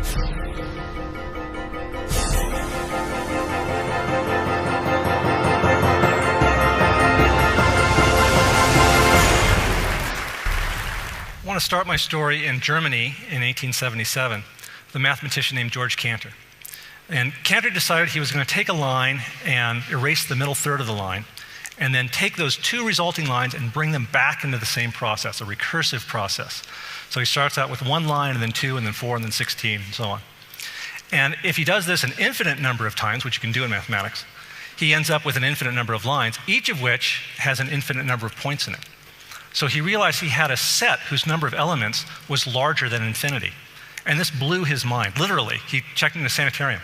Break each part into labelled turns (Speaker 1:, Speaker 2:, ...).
Speaker 1: I want to start my story in Germany in 1877, the mathematician named George Cantor. And Cantor decided he was going to take a line and erase the middle third of the line, and then take those two resulting lines and bring them back into the same process, a recursive process. So he starts out with one line, and then two, and then four, and then 16, and so on. And if he does this an infinite number of times, which you can do in mathematics, he ends up with an infinite number of lines, each of which has an infinite number of points in it. So he realized he had a set whose number of elements was larger than infinity. And this blew his mind, literally. He checked in the sanitarium.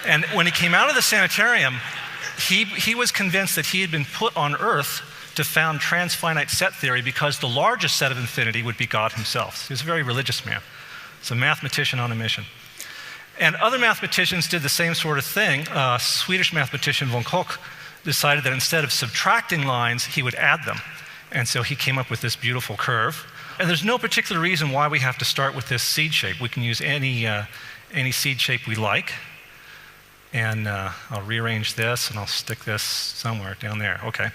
Speaker 1: And when he came out of the sanitarium, he was convinced that he had been put on Earth to found transfinite set theory because the largest set of infinity would be God himself. He was a very religious man. He's a mathematician on a mission. And other mathematicians did the same sort of thing. Swedish mathematician von Koch decided that instead of subtracting lines, he would add them. And so he came up with this beautiful curve. And there's no particular reason why we have to start with this seed shape. We can use any seed shape we like. And I'll rearrange this, and I'll stick this somewhere down there. Okay.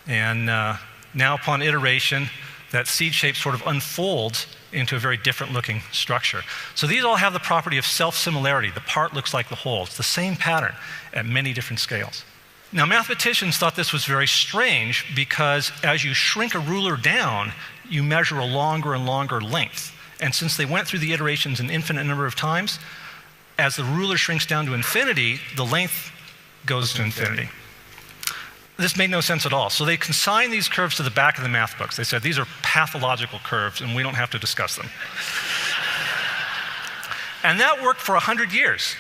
Speaker 1: And now upon iteration, that seed shape sort of unfolds into a very different looking structure. So these all have the property of self-similarity. The part looks like the whole. It's the same pattern at many different scales. Now, mathematicians thought this was very strange because as you shrink a ruler down, you measure a longer and longer length. And since they went through the iterations an infinite number of times, as the ruler shrinks down to infinity, the length goes to infinity. This made no sense at all. So they consigned these curves to the back of the math books. They said, these are pathological curves, and we don't have to discuss them. And that worked for 100 years.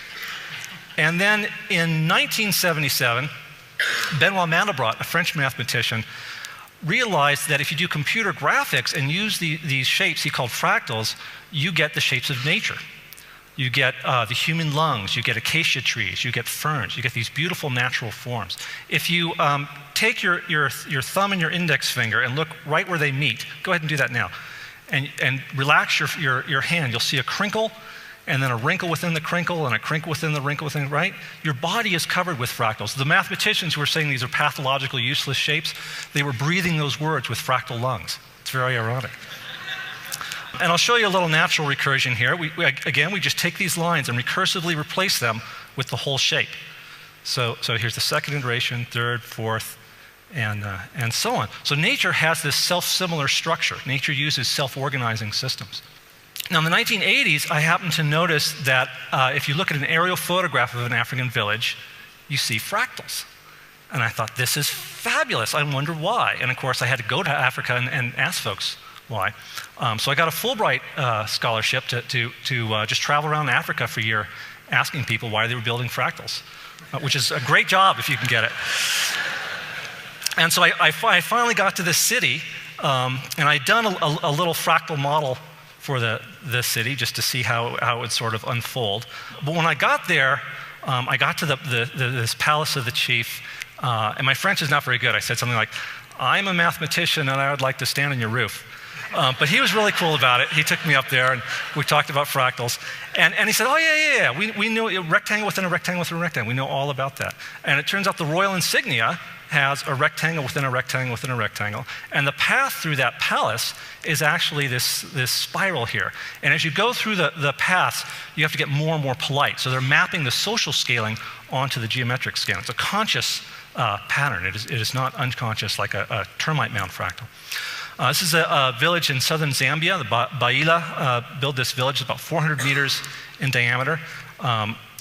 Speaker 1: And then in 1977, Benoit Mandelbrot, a French mathematician, realized that if you do computer graphics and use these shapes he called fractals, you get the shapes of nature. You get the human lungs, you get acacia trees, you get ferns, you get these beautiful natural forms. If you take your thumb and your index finger and look right where they meet, go ahead and do that now, and relax your hand, you'll see a crinkle, and then a wrinkle within the crinkle, and a crinkle within the wrinkle within, right? Your body is covered with fractals. The mathematicians who were saying these are pathological, useless shapes, they were breathing those words with fractal lungs. It's very ironic. And I'll show you a little natural recursion here. Again, we just take these lines and recursively replace them with the whole shape. So here's the second iteration, third, fourth, and so on. So nature has this self-similar structure. Nature uses self-organizing systems. Now, in the 1980s, I happened to notice that if you look at an aerial photograph of an African village, you see fractals. And I thought, this is fabulous. I wonder why. And of course, I had to go to Africa and ask folks why. So I got a Fulbright scholarship to just travel around Africa for a year asking people why they were building fractals, which is a great job if you can get it. And so I finally got to this city, and I'd done a little fractal model for the city just to see how it would sort of unfold. But when I got there, I got to this palace of the chief, and my French is not very good. I said something like, I'm a mathematician and I would like to stand on your roof. But he was really cool about it. He took me up there and we talked about fractals. And he said, oh yeah. We know a rectangle within a rectangle within a rectangle. We know all about that. And it turns out the royal insignia has a rectangle within a rectangle within a rectangle. And the path through that palace is actually this spiral here. And as you go through the paths, you have to get more and more polite. So they're mapping the social scaling onto the geometric scale. It's a conscious pattern. It is not unconscious like a termite mound fractal. This is a village in southern Zambia. The Baila built this village about 400 meters in diameter.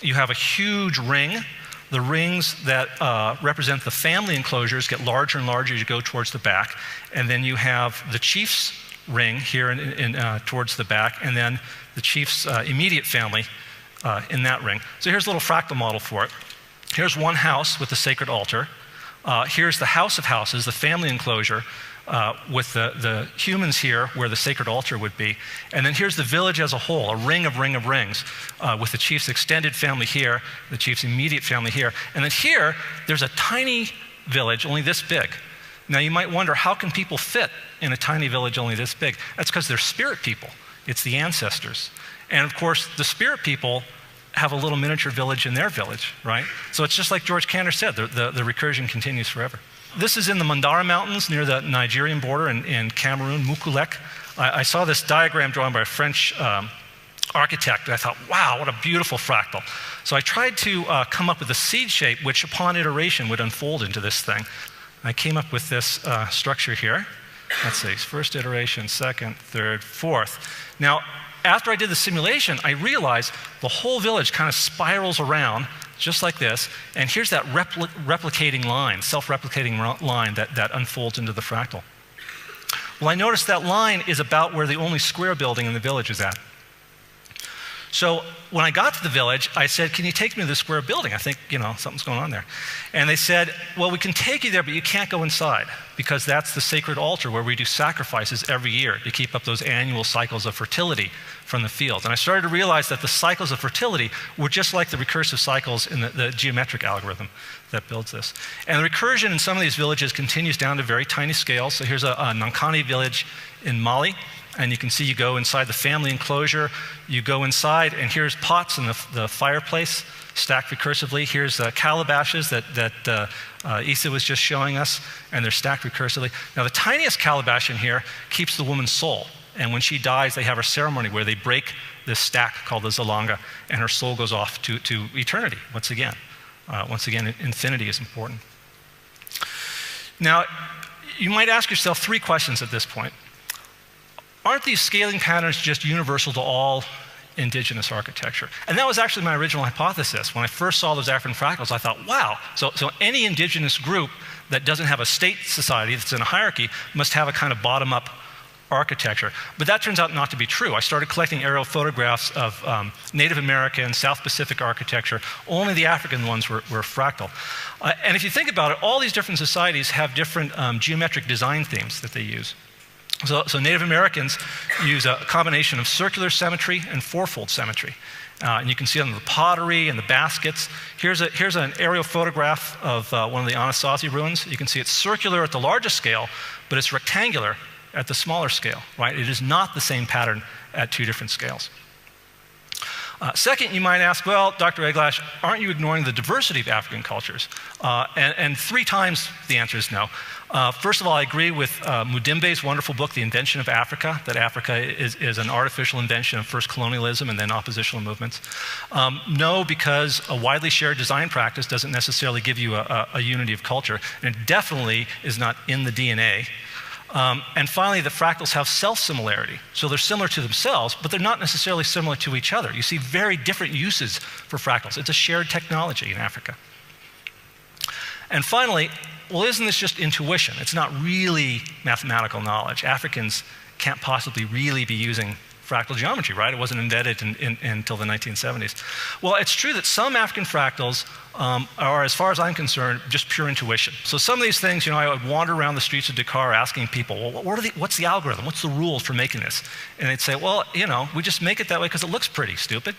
Speaker 1: You have a huge ring. The rings that represent the family enclosures get larger and larger as you go towards the back. And then you have the chief's ring here towards the back, and then the chief's immediate family in that ring. So here's a little fractal model for it. Here's one house with the sacred altar. Here's the house of houses, the family enclosure, with the humans here where the sacred altar would be. And then here's the village as a whole, a ring of rings, with the chief's extended family here, the chief's immediate family here. And then here, there's a tiny village, only this big. Now you might wonder, how can people fit in a tiny village only this big? That's because they're spirit people. It's the ancestors. And of course, the spirit people have a little miniature village in their village, right? So it's just like George Cantor said, the recursion continues forever. This is in the Mandara Mountains near the Nigerian border in Cameroon, Mukulek. I saw this diagram drawn by a French architect, and I thought, wow, what a beautiful fractal. So I tried to come up with a seed shape which upon iteration would unfold into this thing. I came up with this structure here. Let's see, first iteration, second, third, fourth. Now, after I did the simulation, I realized the whole village kind of spirals around just like this, and here's that replicating line, self-replicating line that unfolds into the fractal. Well, I noticed that line is about where the only square building in the village is at. So when I got to the village, I said, can you take me to the square building? I think, something's going on there. And they said, well, we can take you there, but you can't go inside because that's the sacred altar where we do sacrifices every year to keep up those annual cycles of fertility from the fields. And I started to realize that the cycles of fertility were just like the recursive cycles in the geometric algorithm that builds this. And the recursion in some of these villages continues down to very tiny scales. So here's a Nankani village in Mali. And you can see you go inside the family enclosure, you go inside, and here's pots in the fireplace stacked recursively. Here's calabashes that Isa was just showing us, and they're stacked recursively. Now, the tiniest calabash in here keeps the woman's soul. And when she dies, they have a ceremony where they break this stack called the Zalanga, and her soul goes off to eternity once again. Infinity is important. Now, you might ask yourself 3 questions at this point. Aren't these scaling patterns just universal to all indigenous architecture? And that was actually my original hypothesis. When I first saw those African fractals, I thought, wow, so any indigenous group that doesn't have a state society that's in a hierarchy must have a kind of bottom-up architecture. But that turns out not to be true. I started collecting aerial photographs of Native American, South Pacific architecture. Only the African ones were fractal. And if you think about it, all these different societies have different geometric design themes that they use. So Native Americans use a combination of circular symmetry and fourfold symmetry. And you can see it on the pottery and the baskets. Here's an aerial photograph of one of the Anasazi ruins. You can see it's circular at the largest scale, but it's rectangular at the smaller scale, right? It is not the same pattern at 2 different scales. Second, you might ask, well, Dr. Eglash, aren't you ignoring the diversity of African cultures? And 3 times the answer is no. First of all, I agree with Mudimbe's wonderful book, The Invention of Africa, that Africa is an artificial invention of first colonialism and then oppositional movements. No, because a widely shared design practice doesn't necessarily give you a unity of culture, and it definitely is not in the DNA. And finally, the fractals have self-similarity. So they're similar to themselves, but they're not necessarily similar to each other. You see very different uses for fractals. It's a shared technology in Africa. And finally, well, isn't this just intuition? It's not really mathematical knowledge. Africans can't possibly really be using fractal geometry, right? It wasn't invented until the 1970s. Well, it's true that some African fractals are, as far as I'm concerned, just pure intuition. So some of these things, I would wander around the streets of Dakar asking people, well, what's the algorithm? What's the rules for making this? And they'd say, well, we just make it that way because it looks pretty, stupid.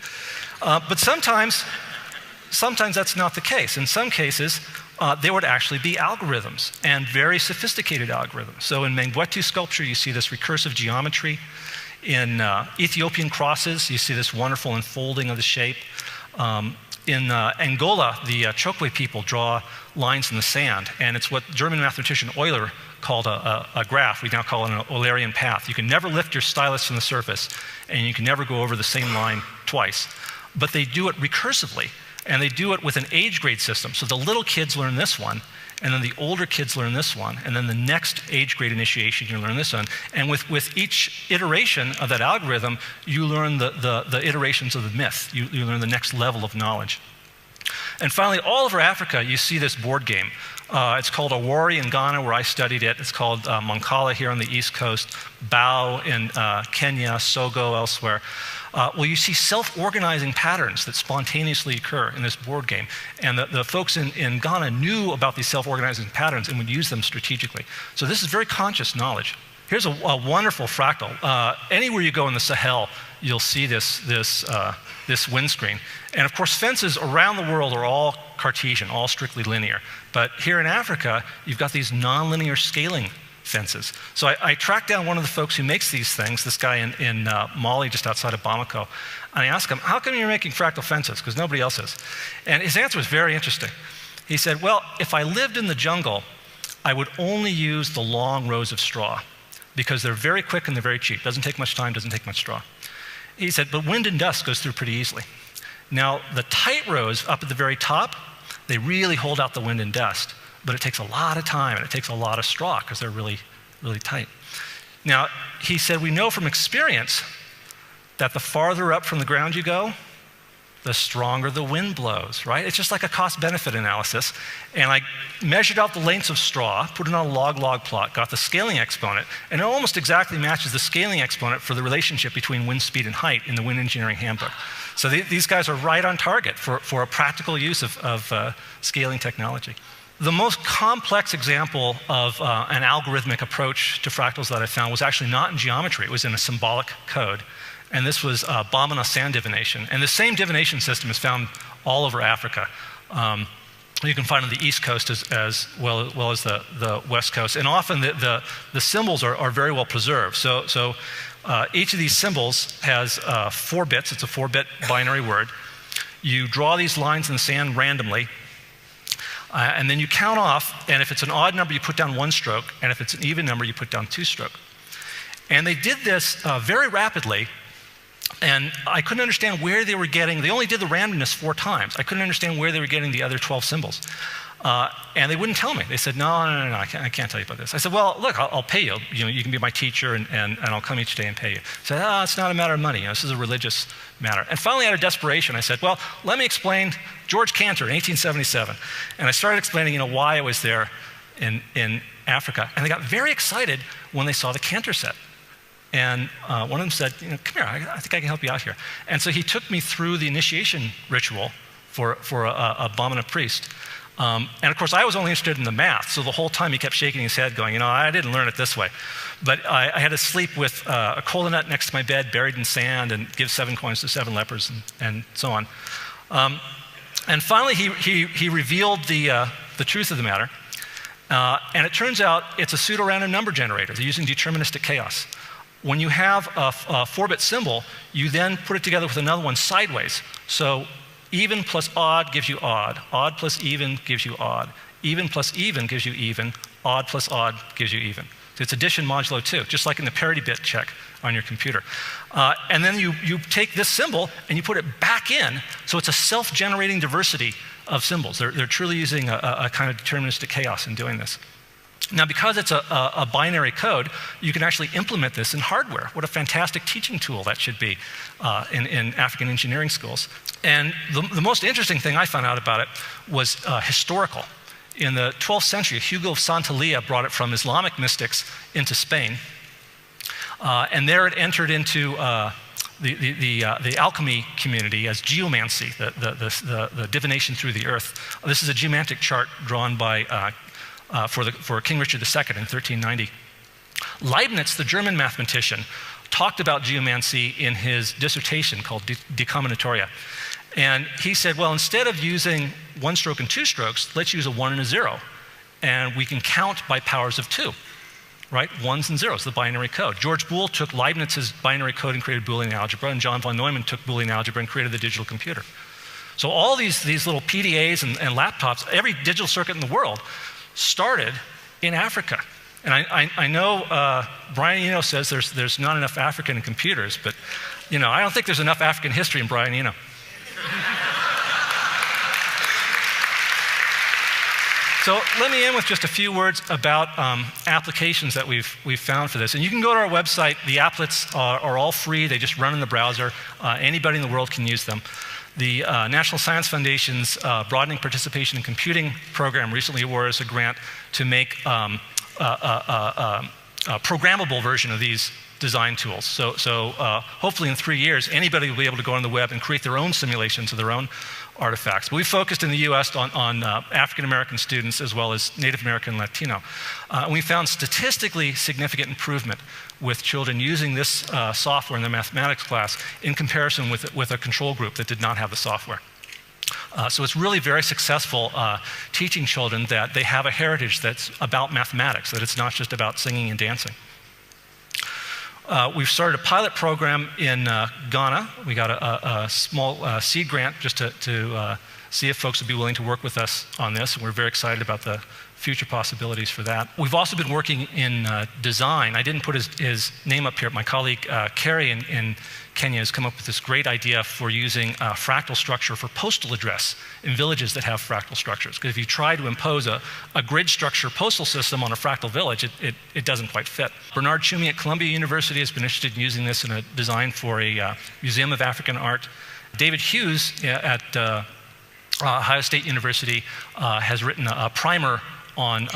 Speaker 1: But sometimes that's not the case. In some cases, there would actually be algorithms, and very sophisticated algorithms. So in Mengwetu sculpture, you see this recursive geometry. In Ethiopian crosses, you see this wonderful unfolding of the shape. In Angola, the Chokwe people draw lines in the sand, and it's what German mathematician Euler called a graph. We now call it an Eulerian path. You can never lift your stylus from the surface, and you can never go over the same line twice. But they do it recursively, and they do it with an age grade system. So the little kids learn this one, and then the older kids learn this one, and then the next age grade initiation, you learn this one. And with each iteration of that algorithm, you learn the iterations of the myth. You learn the next level of knowledge. And finally, all over Africa, you see this board game. It's called Awori in Ghana, where I studied it. It's called Mancala here on the East Coast, Bao in Kenya, Sogo elsewhere. Well, you see self-organizing patterns that spontaneously occur in this board game. And the folks in Ghana knew about these self-organizing patterns and would use them strategically. So this is very conscious knowledge. Here's a wonderful fractal. Anywhere you go in the Sahel, you'll see this windscreen. And of course, fences around the world are all Cartesian, all strictly linear. But here in Africa, you've got these nonlinear scaling fences. So I tracked down one of the folks who makes these things, this guy in Mali, just outside of Bamako, and I asked him, how come you're making fractal fences? Because nobody else is. And his answer was very interesting. He said, well, if I lived in the jungle, I would only use the long rows of straw because they're very quick and they're very cheap. Doesn't take much time, doesn't take much straw. He said, but wind and dust goes through pretty easily. Now, the tight rows up at the very top, they really hold out the wind and dust, but it takes a lot of time and it takes a lot of straw because they're really, really tight. Now, he said, we know from experience that the farther up from the ground you go, the stronger the wind blows, right? It's just like a cost-benefit analysis. And I measured out the lengths of straw, put it on a log-log plot, got the scaling exponent, and it almost exactly matches the scaling exponent for the relationship between wind speed and height in the Wind Engineering Handbook. So these guys are right on target for a practical use of scaling technology. The most complex example of an algorithmic approach to fractals that I found was actually not in geometry, it was in a symbolic code. And this was Bamana sand divination. And the same divination system is found all over Africa. You can find on the East Coast as well as the West Coast. And often the symbols are very well preserved. So each of these symbols has 4 bits. It's a 4-bit binary word. You draw these lines in the sand randomly. And then you count off. And if it's an odd number, you put down 1 stroke. And if it's an even number, you put down 2 stroke. And they did this very rapidly. And I couldn't understand where they were getting, they only did the randomness 4 times. I couldn't understand where they were getting the other 12 symbols. And they wouldn't tell me. They said, no, I can't tell you about this. I said, well, look, I'll pay you. You can be my teacher and I'll come each day and pay you. I said, it's not a matter of money. This is a religious matter. And finally, out of desperation, I said, well, let me explain George Cantor in 1877. And I started explaining, why I was there in Africa. And they got very excited when they saw the Cantor set. And one of them said, come here, I think I can help you out here. And so he took me through the initiation ritual for a Bamana priest. And of course, I was only interested in the math, so the whole time he kept shaking his head going, I didn't learn it this way. But I had to sleep with a kola nut next to my bed, buried in sand, and give 7 coins to 7 lepers, and so on. And finally, he revealed the truth of the matter. And it turns out it's a pseudo-random number generator. They're using deterministic chaos. When you have a 4-bit symbol, you then put it together with another one sideways. So even plus odd gives you odd. Odd plus even gives you odd. Even plus even gives you even. Odd plus odd gives you even. So it's addition modulo 2, just like in the parity bit check on your computer. And then you take this symbol and you put it back in, so it's a self-generating diversity of symbols. They're truly using a kind of deterministic chaos in doing this. Now, because it's a binary code, you can actually implement this in hardware. What a fantastic teaching tool that should be in African engineering schools. And the most interesting thing I found out about it was historical. In the 12th century, Hugo of Santillana brought it from Islamic mystics into Spain. And there it entered into the alchemy community as geomancy, the divination through the earth. This is a geomantic chart drawn by for King Richard II in 1390. Leibniz, the German mathematician, talked about geomancy in his dissertation called De Combinatoria. And he said, well, instead of using 1 stroke and 2 strokes, let's use a 1 and a 0. And we can count by powers of 2, right? 1s and 0s, the binary code. George Boole took Leibniz's binary code and created Boolean algebra, and John von Neumann took Boolean algebra and created the digital computer. So all these little PDAs and laptops, every digital circuit in the world, started in Africa. And I know Brian Eno says there's not enough African in computers, but I don't think there's enough African history in Brian Eno. So let me end with just a few words about applications that we've found for this. And you can go to our website. The applets are all free. They just run in the browser. Anybody in the world can use them. The National Science Foundation's Broadening Participation in Computing program recently awarded us a grant to make a programmable version of these design tools. So hopefully in 3 years, anybody will be able to go on the web and create their own simulations of their own artifacts. But we focused in the US on African-American students as well as Native American and Latino. And we found statistically significant improvement with children using this software in their mathematics class in comparison with a control group that did not have the software. So it's really very successful teaching children that they have a heritage that's about mathematics, that it's not just about singing and dancing. We've started a pilot program in Ghana. We got a small seed grant just to see if folks would be willing to work with us on this, and we're very excited about the future possibilities for that. We've also been working in design. I didn't put his name up here. My colleague Kerry in Kenya has come up with this great idea for using fractal structure for postal address in villages that have fractal structures. Because if you try to impose a grid structure postal system on a fractal village, it doesn't quite fit. Bernard Tschumi at Columbia University has been interested in using this in a design for a Museum of African Art. David Hughes at Ohio State University has written a primer on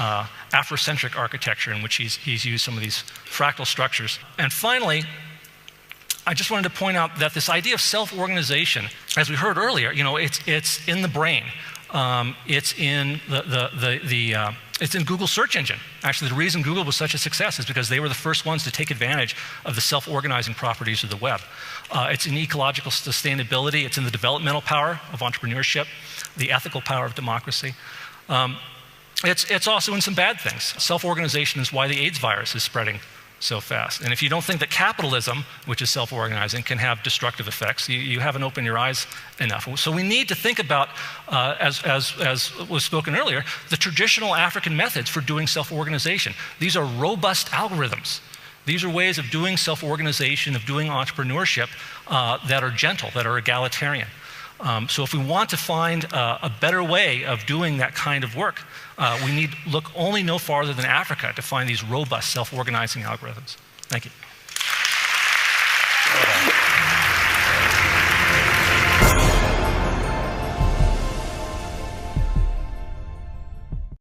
Speaker 1: Afrocentric architecture, in which he's used some of these fractal structures. And finally, I just wanted to point out that this idea of self-organization, as we heard earlier, it's in the brain. It's in it's in Google's search engine. Actually, the reason Google was such a success is because they were the first ones to take advantage of the self-organizing properties of the web. It's in ecological sustainability. It's in the developmental power of entrepreneurship, the ethical power of democracy. It's also in some bad things. Self-organization is why the AIDS virus is spreading so fast. And if you don't think that capitalism, which is self-organizing, can have destructive effects, you haven't opened your eyes enough. So we need to think about, as was spoken earlier, the traditional African methods for doing self-organization. These are robust algorithms. These are ways of doing self-organization, of doing entrepreneurship that are gentle, that are egalitarian. So if we want to find a better way of doing that kind of work, we need look only no farther than Africa to find these robust self-organizing algorithms. Thank you.